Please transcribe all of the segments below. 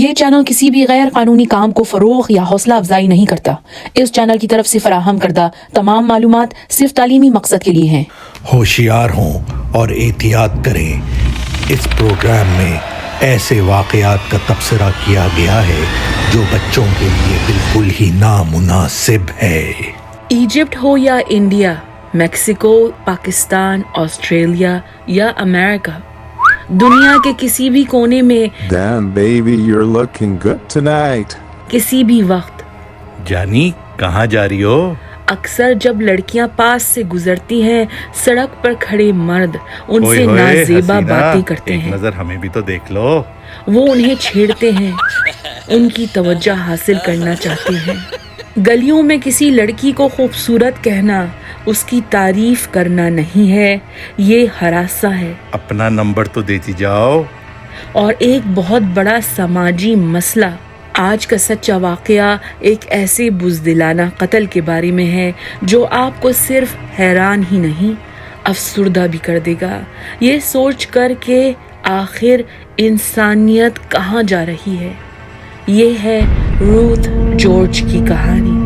یہ چینل کسی بھی غیر قانونی کام کو فروغ یا حوصلہ افزائی نہیں کرتا۔ اس چینل کی طرف سے فراہم کردہ تمام معلومات صرف تعلیمی مقصد کے لیے ہیں۔ ہوشیار ہوں اور احتیاط کریں۔ اس پروگرام میں ایسے واقعات کا تبصرہ کیا گیا ہے جو بچوں کے لیے بالکل ہی نامناسب ہے۔ ایجپٹ ہو یا انڈیا، میکسیکو، پاکستان، آسٹریلیا یا امریکہ، دنیا کے کسی بھی کونے میں Damn, baby, you're looking good tonight. کسی بھی وقت، جانی کہاں جا رہی ہو؟ اکثر جب لڑکیاں پاس سے گزرتی ہیں، سڑک پر کھڑے مرد ان سے نازیبا باتیں کرتے ہیں۔ نظر ہمیں بھی تو دیکھ لو۔ وہ انہیں چھیڑتے ہیں، ان کی توجہ حاصل کرنا چاہتے ہیں۔ گلیوں میں کسی لڑکی کو خوبصورت کہنا اس کی تعریف کرنا نہیں ہے، یہ ہراساں ہے۔ اپنا نمبر تو دیتی جاؤ۔ اور ایک بہت بڑا سماجی مسئلہ، آج کا سچا واقعہ ایک ایسے بزدلانہ قتل کے بارے میں ہے جو آپ کو صرف حیران ہی نہیں، افسردہ بھی کر دے گا، یہ سوچ کر کہ آخر انسانیت کہاں جا رہی ہے۔ یہ ہے روتھ جارج کی کہانی۔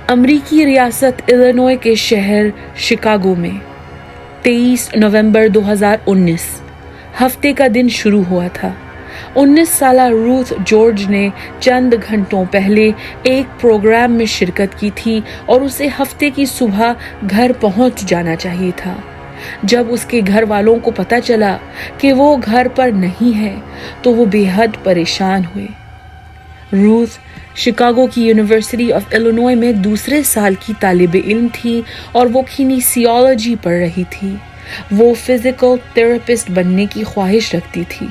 امریکی ریاست الینوائے کے شہر شکاگو میں 23 نومبر 2019 ہفتے کا دن شروع ہوا تھا۔ 19 سالہ روتھ جارج نے چند گھنٹوں پہلے ایک پروگرام میں شرکت کی تھی اور اسے ہفتے کی صبح گھر پہنچ جانا چاہیے تھا۔ جب اس کے گھر والوں کو پتہ چلا کہ وہ گھر پر نہیں ہے تو وہ بے حد پریشان ہوئے۔ روتھ شکاگو کی یونیورسٹی آف الینوائے میں دوسرے سال کی طالب علم تھی اور وہ کینیسیولوجی پڑھ رہی تھی۔ وہ فزیکل تھراپسٹ بننے کی خواہش رکھتی تھی۔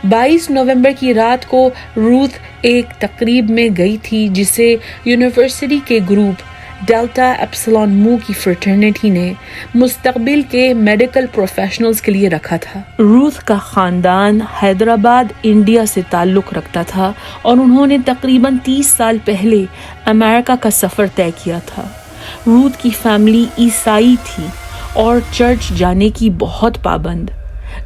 22 نومبر کی رات کو روتھ ایک تقریب میں گئی تھی جسے یونیورسٹی کے گروپ ڈیلٹا ایپسلون مو کی فریٹرنیٹی نے مستقبل کے میڈیکل پروفیشنلز کے لیے رکھا تھا۔ روتھ کا خاندان حیدرآباد، انڈیا سے تعلق رکھتا تھا اور انہوں نے تقریباً 30 سال پہلے امریکہ کا سفر طے کیا تھا۔ روتھ کی فیملی عیسائی تھی اور چرچ جانے کی بہت پابند۔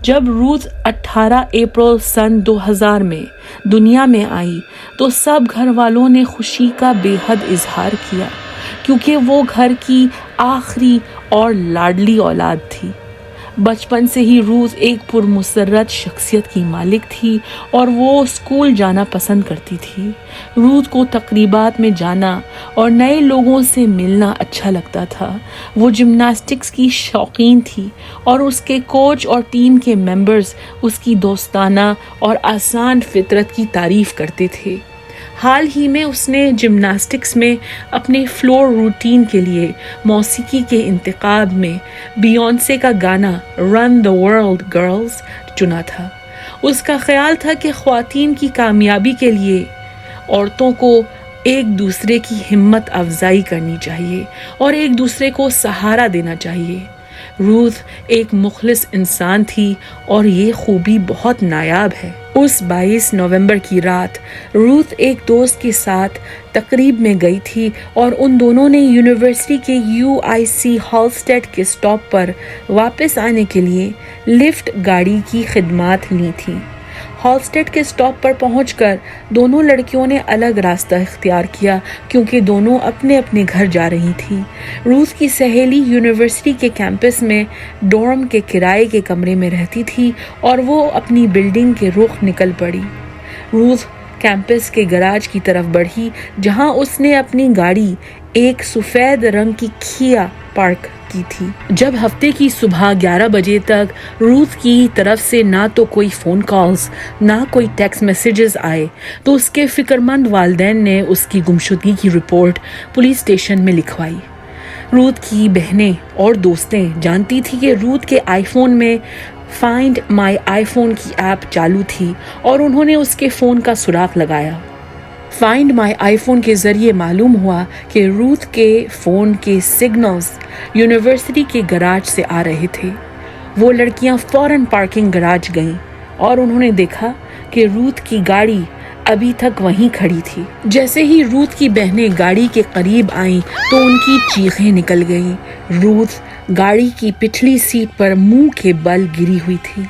جب روتھ 18 اپریل سن 2000 میں دنیا میں آئی تو سب گھر والوں نے خوشی کا بے حد اظہار کیا کیونکہ وہ گھر کی آخری اور لاڈلی اولاد تھی۔ بچپن سے ہی روتھ ایک پرمسرت شخصیت کی مالک تھی اور وہ اسکول جانا پسند کرتی تھی۔ روتھ کو تقریبات میں جانا اور نئے لوگوں سے ملنا اچھا لگتا تھا۔ وہ جمناسٹکس کی شوقین تھی اور اس کے کوچ اور ٹیم کے ممبرز اس کی دوستانہ اور آسان فطرت کی تعریف کرتے تھے۔ حال ہی میں اس نے جمناسٹکس میں اپنے فلور روٹین کے لیے موسیقی کے انتخاب میں بیونسے کا گانا رن دی ورلڈ گرلز چنا تھا۔ اس کا خیال تھا کہ خواتین کی کامیابی کے لیے عورتوں کو ایک دوسرے کی ہمت افزائی کرنی چاہیے اور ایک دوسرے کو سہارا دینا چاہیے۔ روتھ ایک مخلص انسان تھی اور یہ خوبی بہت نایاب ہے۔ اس 22 نومبر کی رات روتھ ایک دوست کے ساتھ تقریب میں گئی تھی اور ان دونوں نے یونیورسٹی کے UIC ہالسٹیڈ کے اسٹاپ پر واپس آنے کے لیے لفٹ گاڑی کی خدمات لی تھیں۔ ہالسٹیڈ کے اسٹاپ پر پہنچ کر دونوں لڑکیوں نے الگ راستہ اختیار کیا کیونکہ دونوں اپنے اپنے گھر جا رہی تھیں۔ روتھ کی سہیلی یونیورسٹی کے کیمپس میں ڈورم کے کرائے کے کمرے میں رہتی تھی اور وہ اپنی بلڈنگ کے رخ نکل پڑی۔ روتھ کیمپس کے گراج کی طرف بڑھی جہاں اس نے اپنی گاڑی ایک سفید رنگ کی کیا پارک کی تھی۔ جب ہفتے کی صبح 11 بجے تک روتھ کی طرف سے نہ تو کوئی فون کالز نہ کوئی ٹیکسٹ میسیجز آئے تو اس کے فکرمند والدین نے اس کی گمشدگی کی رپورٹ پولیس اسٹیشن میں لکھوائی۔ روتھ کی بہنیں اور دوستیں جانتی تھی کہ روتھ کے آئی فون میں فائنڈ مائی آئی فون کی ایپ چالو تھی اور انہوں نے اس کے فون کا سراغ لگایا۔ فائنڈ مائی آئی فون کے ذریعے معلوم ہوا کہ روتھ کے فون کے سگنلز یونیورسٹی کے گراج سے آ رہے تھے۔ وہ لڑکیاں فوراً پارکنگ گراج گئیں اور انہوں نے دیکھا کہ روت کی گاڑی ابھی تک وہیں کھڑی تھی۔ جیسے ہی روت کی بہنیں گاڑی کے قریب آئیں تو ان کی چیخیں نکل گئیں۔ روت گاڑی کی پچھلی سیٹ پر منہ کے بل گری ہوئی تھی۔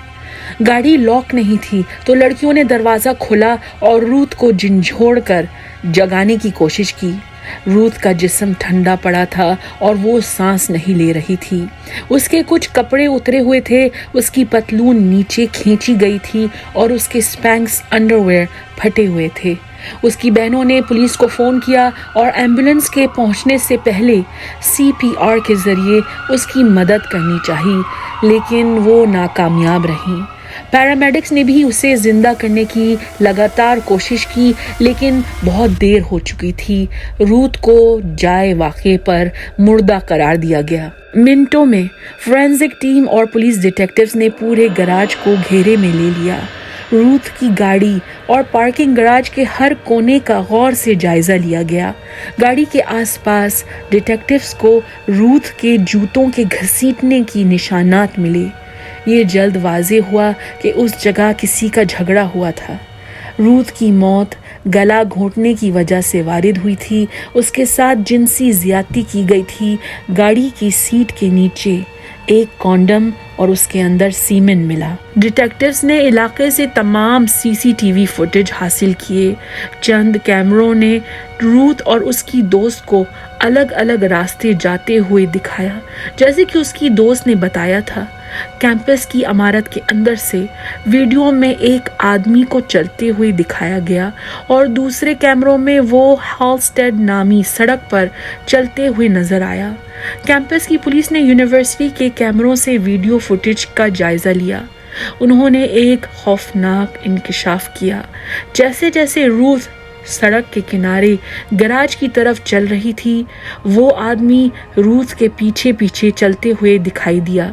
گاڑی لاک نہیں تھی تو لڑکیوں نے دروازہ کھولا اور روت کو جھنجھوڑ کر جگانے کی کوشش کی۔ روت کا جسم ٹھنڈا پڑا تھا اور وہ سانس نہیں لے رہی تھی۔ اس کے کچھ کپڑے اترے ہوئے تھے، اس کی پتلون نیچے کھینچی گئی تھی اور اس کے سپینکس انڈر ویئر پھٹے ہوئے تھے۔ اس کی بہنوں نے پولیس کو فون کیا اور ایمبولینس کے پہنچنے سے پہلے CPR کے ذریعے اس کی مدد کرنی چاہی، لیکن وہ ناکامیاب رہیں۔ پیرامیڈکس نے بھی اسے زندہ کرنے کی لگاتار کوشش کی، لیکن بہت دیر ہو چکی تھی۔ روت کو جائے واقعے پر مردہ قرار دیا گیا۔ منٹوں میں فورینزک ٹیم اور پولیس ڈیٹیکٹیوز نے پورے گراج کو گھیرے میں لے لیا۔ روت کی گاڑی اور پارکنگ گراج کے ہر کونے کا غور سے جائزہ لیا گیا۔ گاڑی کے آس پاس ڈیٹیکٹیوز کو روت کے جوتوں کے گھسیٹنے کی نشانات ملے۔ یہ جلد واضح ہوا کہ اس جگہ کسی کا جھگڑا ہوا تھا۔ روت کی موت گلا گھونٹنے کی وجہ سے وارد ہوئی تھی۔ اس کے ساتھ جنسی زیادتی کی گئی تھی۔ گاڑی کی سیٹ کے نیچے ایک کونڈم اور اس کے اندر سیمن ملا۔ ڈیٹیکٹیوز نے علاقے سے تمام CCTV فوٹیج حاصل کیے۔ چند کیمروں نے روت اور اس کی دوست کو الگ الگ راستے جاتے ہوئے دکھایا، جیسے کہ اس کی دوست نے بتایا تھا۔ کیمپس کی عمارت کے اندر سے ویڈیو میں ایک آدمی کو چلتے ہوئے دکھایا گیا اور دوسرے کیمروں میں وہ ہالسٹیڈ نامی سڑک پر چلتے ہوئے نظر آیا۔ کیمپس کی پولیس نے یونیورسٹی کے کیمروں سے ویڈیو فوٹیج کا جائزہ لیا۔ انہوں نے ایک خوفناک انکشاف کیا۔ جیسے جیسے روت سڑک کے کنارے گراج کی طرف چل رہی تھی، وہ آدمی روت کے پیچھے پیچھے چلتے ہوئے دکھائی دیا۔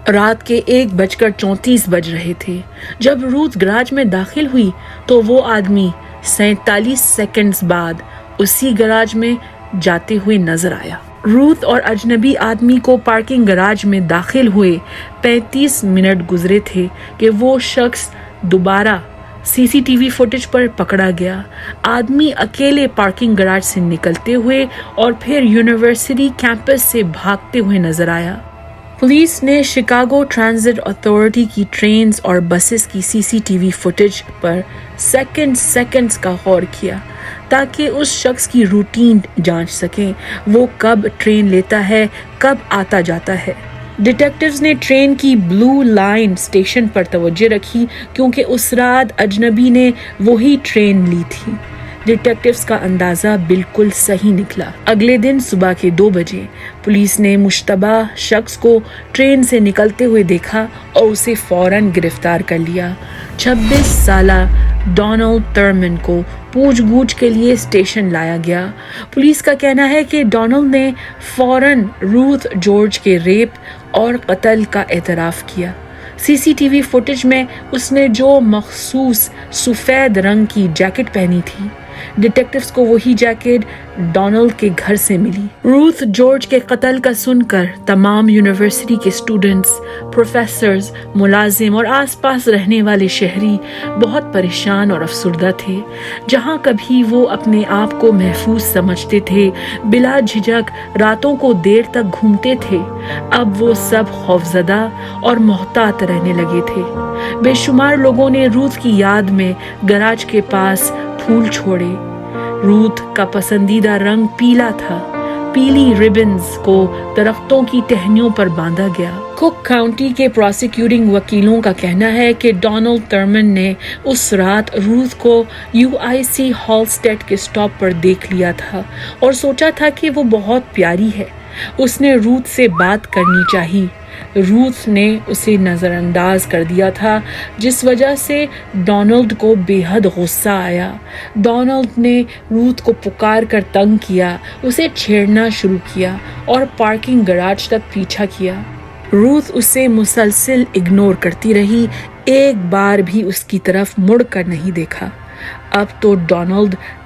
رات کے 1:34 بج رہے تھے۔ جب روت گراج میں داخل ہوئی تو وہ آدمی 47 سیکنڈز بعد اسی گراج میں جاتے ہوئے نظر آیا۔ روت اور اجنبی آدمی کو پارکنگ گراج میں داخل ہوئے 35 منٹ گزرے تھے کہ وہ شخص دوبارہ CCTV فوٹیج پر پکڑا گیا۔ آدمی اکیلے پارکنگ گراج سے نکلتے ہوئے اور پھر یونیورسٹی کیمپس سے بھاگتے ہوئے نظر آیا۔ پولیس نے شکاگو ٹرانزٹ اتھارٹی کی ٹرینز اور بسز کی CCTV فوٹیج پر سیکنڈز کا غور کیا تاکہ اس شخص کی روٹین جانچ سکیں، وہ کب ٹرین لیتا ہے، کب آتا جاتا ہے۔ ڈیٹیکٹیوز نے ٹرین کی بلو لائن اسٹیشن پر توجہ رکھی کیونکہ اس رات اجنبی نے وہی ٹرین لی تھی۔ ڈیٹیکٹیوز کا اندازہ بالکل صحیح نکلا۔ اگلے دن صبح کے 2 بجے پولیس نے مشتبہ شخص کو ٹرین سے نکلتے ہوئے دیکھا اور اسے فوراً گرفتار کر لیا۔ 26 سالہ ڈونلڈ تھرمن کو پوچھ گچھ کے لیے اسٹیشن لایا گیا۔ پولیس کا کہنا ہے کہ ڈونلڈ نے فوراً روت جارج کے ریپ اور قتل کا اعتراف کیا۔ CCTV فوٹیج میں اس نے جو مخصوص سفید رنگ کی جیکٹ پہنی تھی، ڈیٹیکٹیوز کو وہی جیکٹ ڈونلڈ کے گھر سے ملی۔ روت جارج کے قتل کا سن کر تمام یونیورسٹی کے اسٹوڈنٹس، پروفیسرز، ملازم اور آس پاس رہنے والے شہری بہت پریشان اور افسردہ تھے۔ جہاں کبھی وہ اپنے آپ کو محفوظ سمجھتے تھے، بلا جھجک راتوں کو دیر تک گھومتے تھے، اب وہ سب خوفزدہ اور محتاط رہنے لگے تھے۔ بے شمار لوگوں نے روت کی یاد میں گراج کے پاس پھول چھوڑے۔ روت کا پسندیدہ رنگ پیلا تھا۔ پیلی ریبنز کو درختوں کی ٹہنیوں پر باندھا گیا۔ کوک کاؤنٹی کے پروسیکیوٹنگ وکیلوں کا کہنا ہے کہ ڈونلڈ تھرمن نے اس رات روت کو UIC ہالسٹیڈ کے اسٹاپ پر دیکھ لیا تھا اور سوچا تھا کہ وہ بہت پیاری ہے، اس نے روت سے بات کرنی چاہی۔ روت نے اسے نظر انداز کر دیا تھا، جس وجہ سے ڈونلڈ کو بے حد غصہ آیا۔ ڈونلڈ نے روت کو پکار کر تنگ کیا، اسے چھیڑنا شروع کیا اور پارکنگ گراج تک پیچھا کیا۔ روت اسے مسلسل اگنور کرتی رہی، ایک بار بھی اس کی طرف مڑ کر نہیں دیکھا۔ اب تو ڈونلڈ